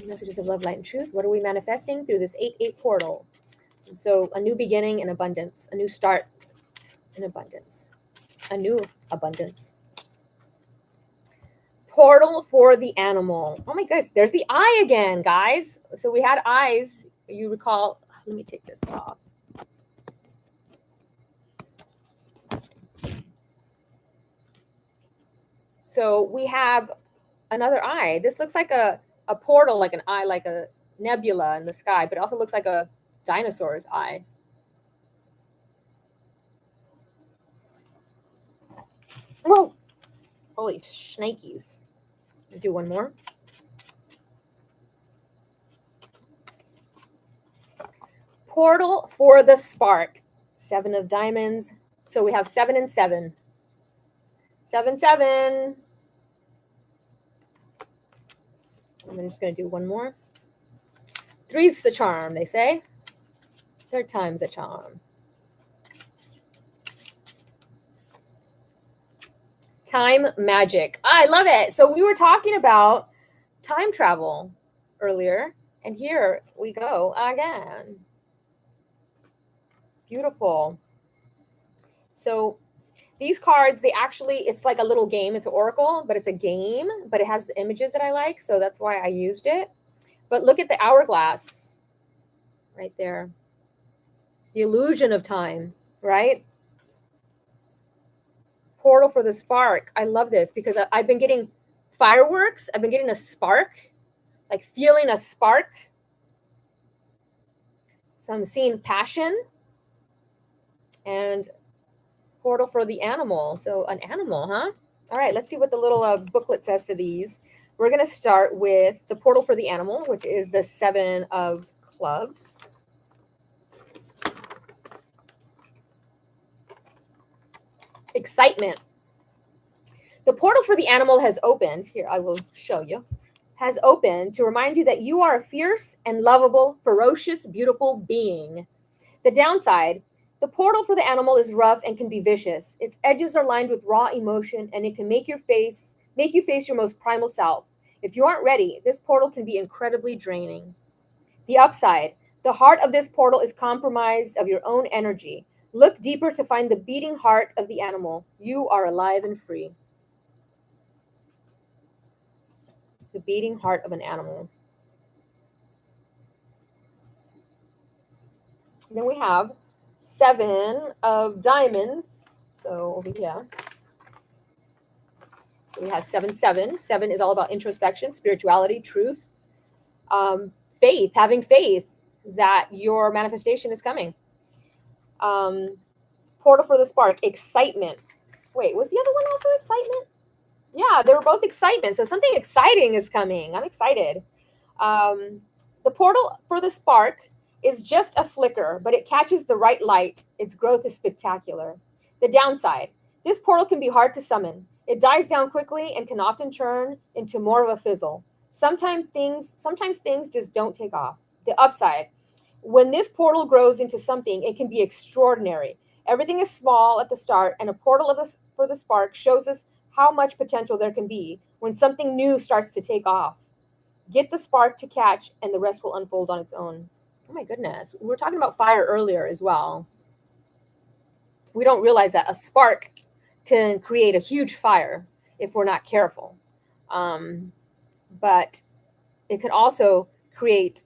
Messages of love, light, and truth. What are we manifesting through this 8-8 portal? So a new beginning in abundance, a new start in abundance, a new abundance. Portal for the animal. Oh my goodness, there's the eye again, guys. So we had eyes. You recall, let me take this off. So we have another eye. This looks like a portal, like an eye, like a nebula in the sky, but it also looks like a dinosaur's eye. Whoa, holy shnikes. Do one more. Portal for the spark. 7 of diamonds, So we have 7 and 7. 7, 7. I'm just going to do one more. 3's the charm, they say. 3rd time's a charm. Time magic. I love it. So we were talking about time travel earlier, and here we go again. Beautiful. So these cards, they actually, it's like a little game. It's an oracle, but it's a game, but it has the images that I like, so that's why I used it. But look at the hourglass right there. The illusion of time, right? Portal for the spark. I love this because I've been getting fireworks. I've been getting a spark, like feeling a spark. So I'm seeing passion and portal for the animal. So an animal, huh? All right, let's see what the little booklet says for these. We're going to start with the portal for the animal, which is the 7 of clubs. Excitement. The portal for the animal has opened. Here, I will show you. Has opened to remind you that you are a fierce and lovable, ferocious, beautiful being. The downside, the portal for the animal is rough and can be vicious. Its edges are lined with raw emotion, and it can make you face your most primal self. If you aren't ready, this portal can be incredibly draining. The upside, the heart of this portal is compromised of your own energy. Look deeper to find the beating heart of the animal. You are alive and free. The beating heart of an animal. And then we have 7 of diamonds. So over here. So we have 7, 7. 7 is all about introspection, spirituality, truth, faith, having faith that your manifestation is coming. Portal for the spark, excitement. Wait, was the other one also excitement? Yeah, they were both excitement. So something exciting is coming. I'm excited. The portal for the spark is just a flicker, but it catches the right light. Its growth is spectacular. The downside, this portal can be hard to summon. It dies down quickly and can often turn into more of a fizzle. Sometimes things just don't take off. The upside, when this portal grows into something, it can be extraordinary. Everything is small at the start, and a portal for the spark shows us how much potential there can be when something new starts to take off. Get the spark to catch, and the rest will unfold on its own. Oh my goodness. We were talking about fire earlier as well. We don't realize that a spark can create a huge fire if we're not careful. But it could also create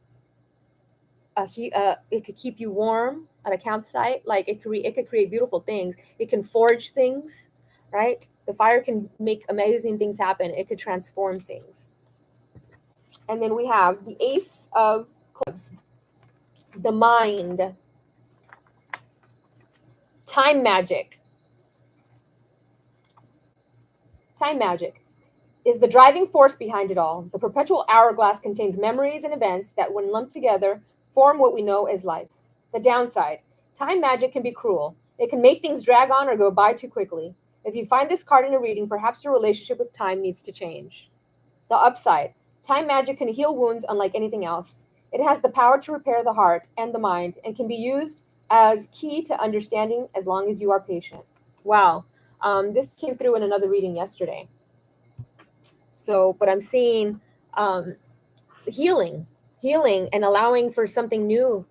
it could keep you warm at a campsite. Like it could create beautiful things. It can forge things, right? The fire can make amazing things happen. It could transform things. And then we have the Ace of Clubs, the mind, time magic. Time magic is the driving force behind it all. The perpetual hourglass contains memories and events that, when lumped together, form what we know as life. The downside, time magic can be cruel. It can make things drag on or go by too quickly. If you find this card in a reading, perhaps your relationship with time needs to change. The upside, time magic can heal wounds unlike anything else. It has the power to repair the heart and the mind and can be used as key to understanding as long as you are patient. Wow. This came through in another reading yesterday. So, but I'm seeing healing and allowing for something new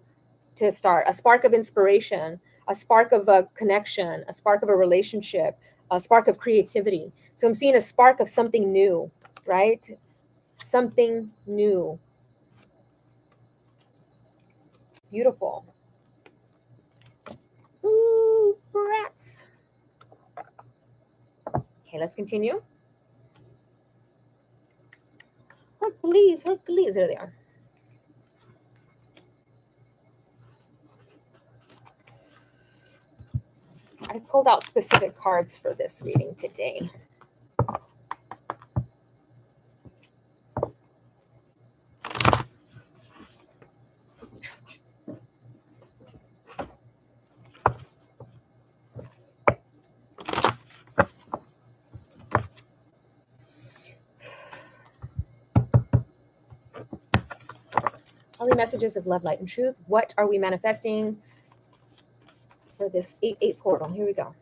to start, a spark of inspiration, a spark of a connection, a spark of a relationship, a spark of creativity. So I'm seeing a spark of something new, right? Something new. Beautiful. Ooh, brats. Okay, let's continue. Hercules, Hercules. There they are. I pulled out specific cards for this reading today. Only messages of love, light, and truth. What are we manifesting for this 8-8 portal? Here we go.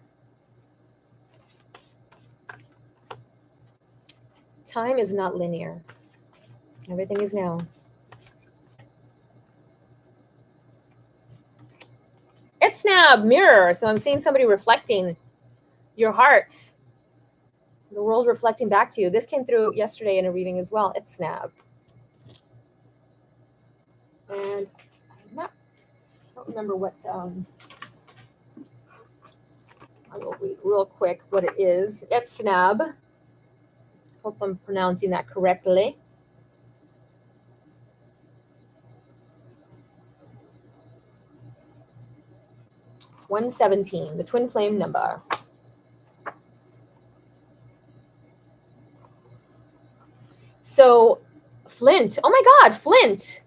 Time is not linear. Everything is now. It's snap mirror. So I'm seeing somebody reflecting your heart. The world reflecting back to you. This came through yesterday in a reading as well. It's snap. And I don't remember what, I will read real quick what it is. It's snap. Hope I'm pronouncing that correctly. $117, the twin flame number. So Flint, oh my God, Flint.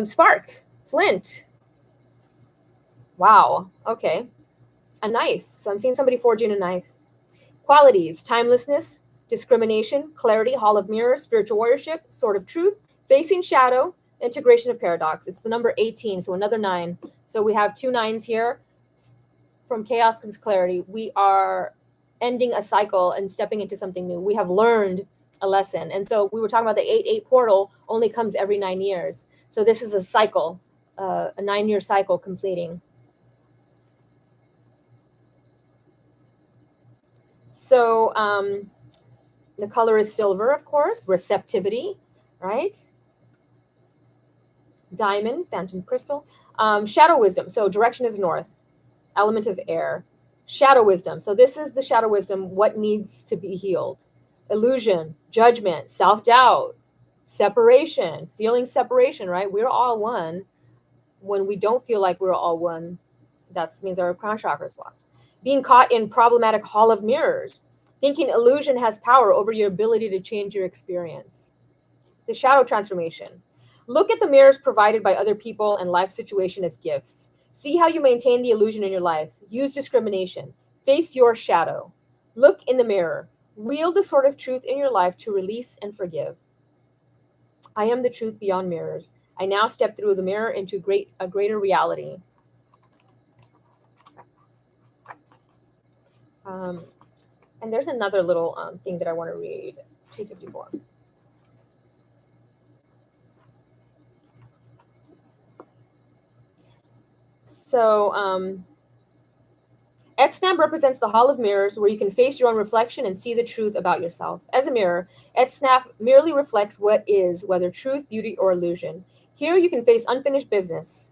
Spark, Flint. Wow, okay. A knife. So I'm seeing somebody forging a knife. Qualities: timelessness, discrimination, clarity, hall of mirrors, spiritual warriorship, sword of truth, facing shadow, integration of paradox. It's the number 18, so another 9. So we have 2 9s here. From chaos comes clarity. We are ending a cycle and stepping into something new. We have learned a lesson. And so we were talking about the 8-8 portal only comes every 9 years. So this is a cycle, a 9-year cycle completing. So the color is silver, of course, receptivity, right? Diamond, phantom crystal. Shadow wisdom. So direction is north, element of air. Shadow wisdom. So this is the shadow wisdom, what needs to be healed. Illusion, judgment, self-doubt, separation, feeling separation, right? We're all one. When we don't feel like we're all one, that means our crown chakra is blocked. Being caught in problematic hall of mirrors, thinking illusion has power over your ability to change your experience. The shadow transformation. Look at the mirrors provided by other people and life situation as gifts. See how you maintain the illusion in your life. Use discrimination. Face your shadow. Look in the mirror. Wield the sword of truth in your life to release and forgive. I am the truth beyond mirrors. I now step through the mirror into a greater reality. And there's another little thing that I want to read. 254. So Etsnab represents the hall of mirrors where you can face your own reflection and see the truth about yourself. As a mirror, Etsnab merely reflects what is, whether truth, beauty, or illusion. Here you can face unfinished business,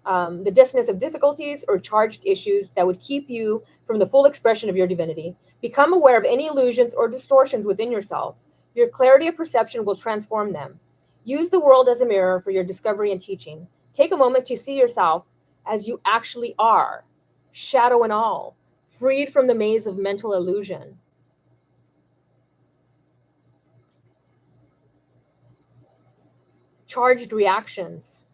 the dissonance of difficulties or charged issues that would keep you from the full expression of your divinity. Become aware of any illusions or distortions within yourself. Your clarity of perception will transform them. Use the world as a mirror for your discovery and teaching. Take a moment to see yourself as you actually are, shadow and all, freed from the maze of mental illusion. Charged reactions.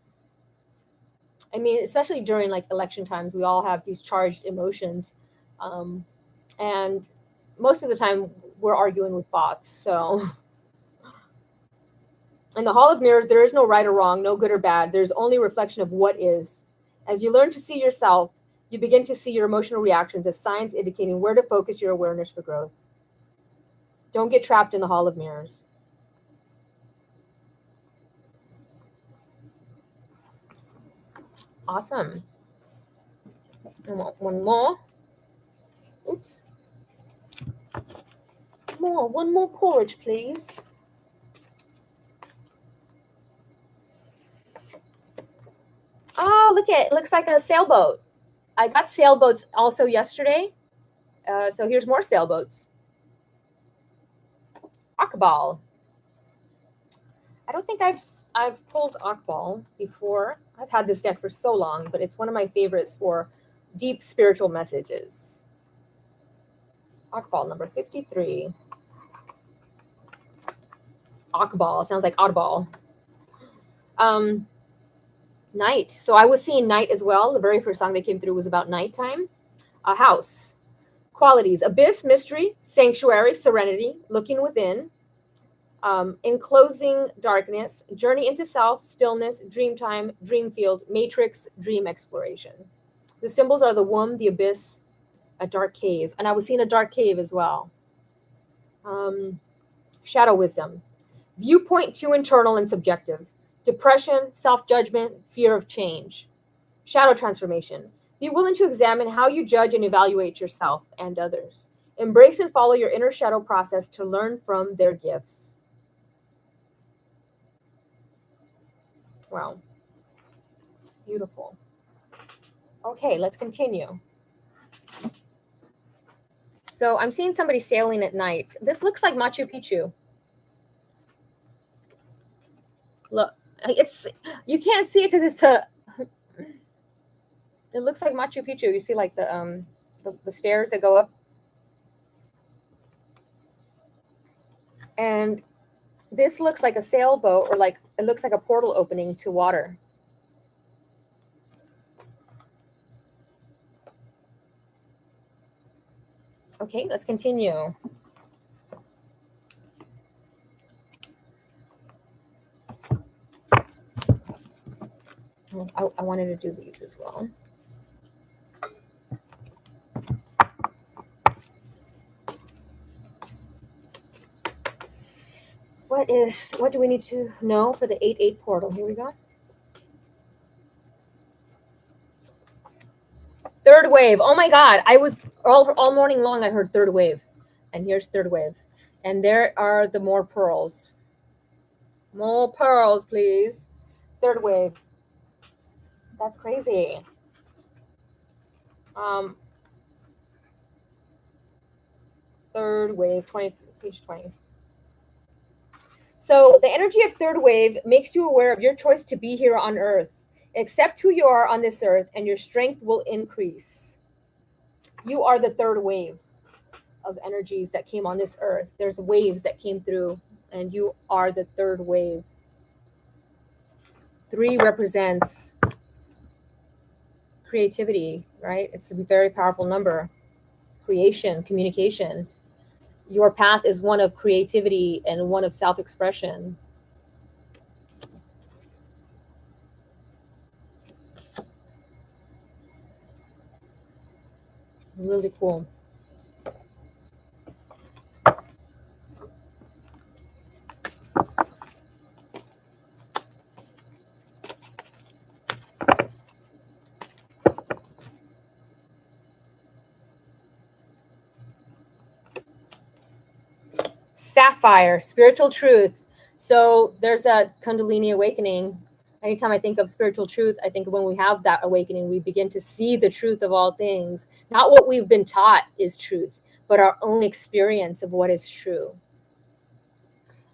I mean, especially during like election times, we all have these charged emotions. And most of the time we're arguing with bots. So in the hall of mirrors, there is no right or wrong, no good or bad. There's only a reflection of what is. As you learn to see yourself, you begin to see your emotional reactions as signs indicating where to focus your awareness for growth. Don't get trapped in the hall of mirrors. Awesome. I want one more. Oops. One more courage, please. Oh, look at it. Looks like a sailboat. I got sailboats also yesterday. So here's more sailboats. Akbal. I don't think I've pulled Akbal before. I've had this deck for so long, but it's one of my favorites for deep spiritual messages. Akbal number 53. Akbal sounds like oddball. Night. So I was seeing night as well. The very first song that came through was about nighttime. A house. Qualities: abyss, mystery, sanctuary, serenity, looking within. Enclosing darkness, journey into self, stillness, dream time, dream field, matrix, dream exploration. The symbols are the womb, the abyss, a dark cave. And I was seeing a dark cave as well. Shadow wisdom. Viewpoint too internal and subjective. Depression, self-judgment, fear of change. Shadow transformation. Be willing to examine how you judge and evaluate yourself and others. Embrace and follow your inner shadow process to learn from their gifts. Wow. Beautiful. Okay, let's continue. So I'm seeing somebody sailing at night. This looks like Machu Picchu. Look, it's, you can't see it because it's a, it looks like Machu Picchu. You see like the stairs that go up. And this looks like a sailboat, or like, it looks like a portal opening to water. Okay, let's continue. I wanted to do these as well. What do we need to know for the 8-8 portal? Here we go. Third wave. Oh my God. I was all morning long, I heard third wave. And here's third wave. And there are the more pearls. More pearls, please. Third wave. That's crazy. Third wave, page 20. So the energy of third wave makes you aware of your choice to be here on earth. Accept who you are on this earth and your strength will increase. You are the third wave of energies that came on this earth. There's waves that came through and you are the third wave. 3 represents creativity, right? It's a very powerful number. Creation, communication. Your path is one of creativity and one of self-expression. Really cool. Sapphire, spiritual truth. So there's that Kundalini awakening. Anytime I think of spiritual truth, I think when we have that awakening, we begin to see the truth of all things. Not what we've been taught is truth, but our own experience of what is true.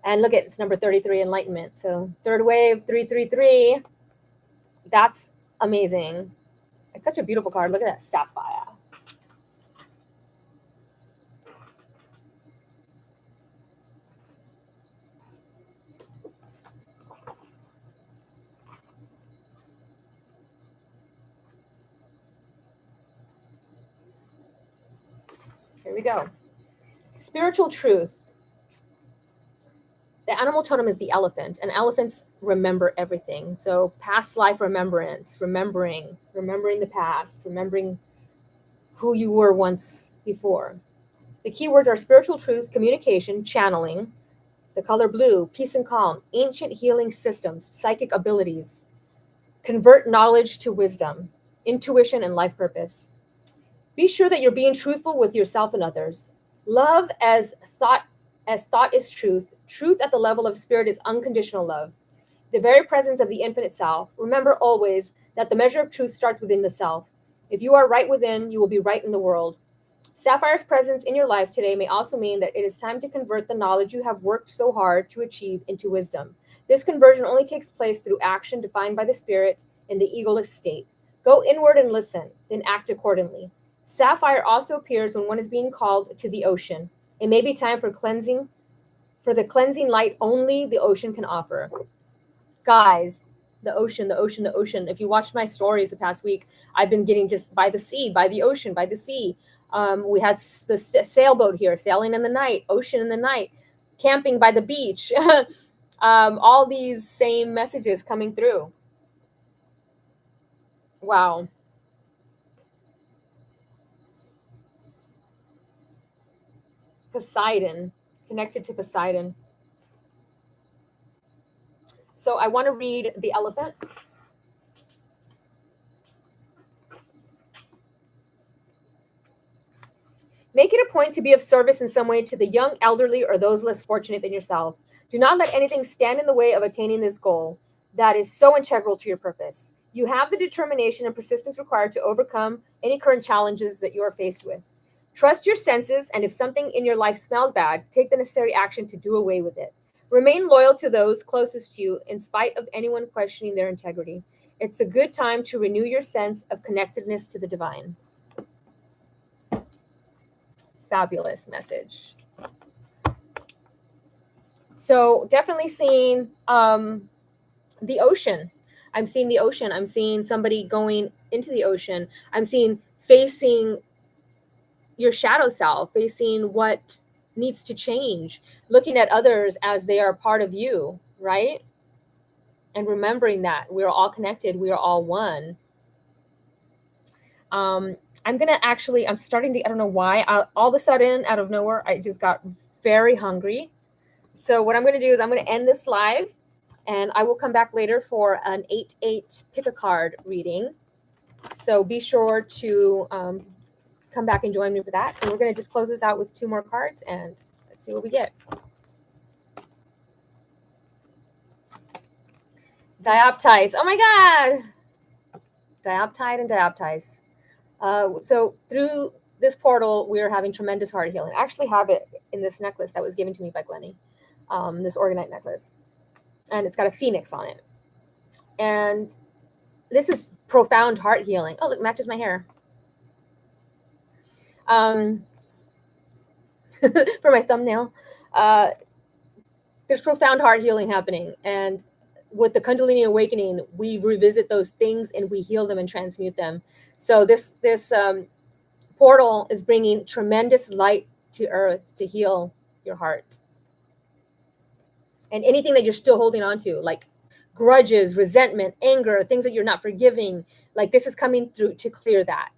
And look at, it's number 33, enlightenment. So third wave, 333. That's amazing. It's such a beautiful card. Look at that sapphire. Here we go. Spiritual truth. The animal totem is the elephant, and elephants remember everything. So past life remembrance, remembering the past, remembering who you were once before. The keywords are spiritual truth, communication, channeling, the color blue, peace and calm, ancient healing systems, psychic abilities, convert knowledge to wisdom, intuition, and life purpose. Be sure that you're being truthful with yourself and others. Love as thought is truth. Truth at the level of spirit is unconditional love. The very presence of the infinite self. Remember always that the measure of truth starts within the self. If you are right within, you will be right in the world. Sapphire's presence in your life today may also mean that it is time to convert the knowledge you have worked so hard to achieve into wisdom. This conversion only takes place through action defined by the spirit in the egoless state. Go inward and listen, then act accordingly. Sapphire also appears when one is being called to the ocean. It may be time for the cleansing light only the ocean can offer. Guys, the ocean. If you watched my stories the past week, I've been getting just by the sea, by the ocean, by the sea. We had the sailboat here, sailing in the night, ocean in the night. camping by the beach. All these same messages coming through. Wow. Poseidon, connected to Poseidon. So I want to read the elephant. Make it a point to be of service in some way to the young, elderly, or those less fortunate than yourself. Do not let anything stand in the way of attaining this goal that is so integral to your purpose. You have the determination and persistence required to overcome any current challenges that you are faced with. Trust your senses, and if something in your life smells bad, take the necessary action to do away with it. Remain loyal to those closest to you in spite of anyone questioning their integrity. It's a good time to renew your sense of connectedness to the divine. Fabulous message. So definitely seeing the ocean. I'm seeing the ocean. I'm seeing somebody going into the ocean. I'm seeing facing your shadow self, facing what needs to change, looking at others as they are part of you, right? And remembering that we're all connected, we are all one. I'm starting to, I don't know why, all of a sudden, out of nowhere, I just got very hungry. So what I'm going to do is I'm going to end this live, and I will come back later for an 8-8 pick a card reading. So be sure to come back and join me for that. So we're going to just close this out with 2 more cards, and let's see what we get. Dioptize. Oh my God. Dioptide and dioptize. So through this portal, we're having tremendous heart healing. I actually have it in this necklace that was given to me by Glennie, this organite necklace. And it's got a phoenix on it. And this is profound heart healing. Oh, look, matches my hair. For my thumbnail. There's profound heart healing happening. And with the Kundalini awakening, we revisit those things and we heal them and transmute them. So this portal is bringing tremendous light to earth to heal your heart. And anything that you're still holding on to, like grudges, resentment, anger, things that you're not forgiving, like this is coming through to clear that.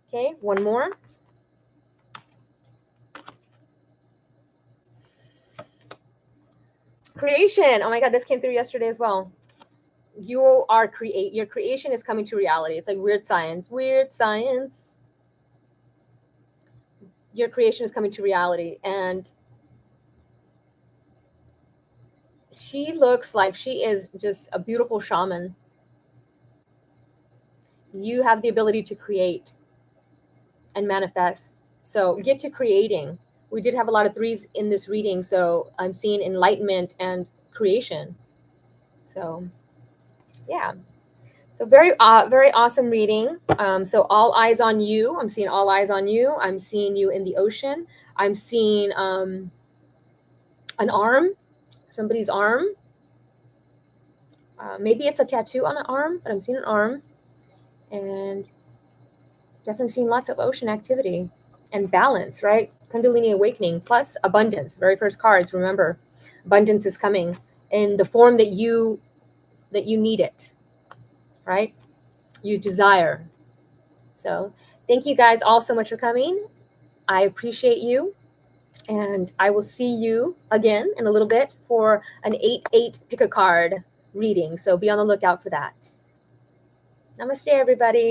Okay, one more. Creation. Oh my God, this came through yesterday as well. You are your creation is coming to reality. It's like weird science. Weird science. Your creation is coming to reality. And she looks like she is just a beautiful shaman. You have the ability to create and manifest. So get to creating. We did have a lot of 3s in this reading. So I'm seeing enlightenment and creation. So yeah. So very awesome reading. So all eyes on you. I'm seeing all eyes on you. I'm seeing you in the ocean. I'm seeing an arm, somebody's arm. Maybe it's a tattoo on an arm, but I'm seeing an arm. And definitely seeing lots of ocean activity and balance, right? Kundalini awakening plus abundance. Very first cards, remember, abundance is coming in the form that you need it, right? You desire. So thank you guys all so much for coming. I appreciate you. And I will see you again in a little bit for an 8-8 pick a card reading. So be on the lookout for that. Namaste, everybody.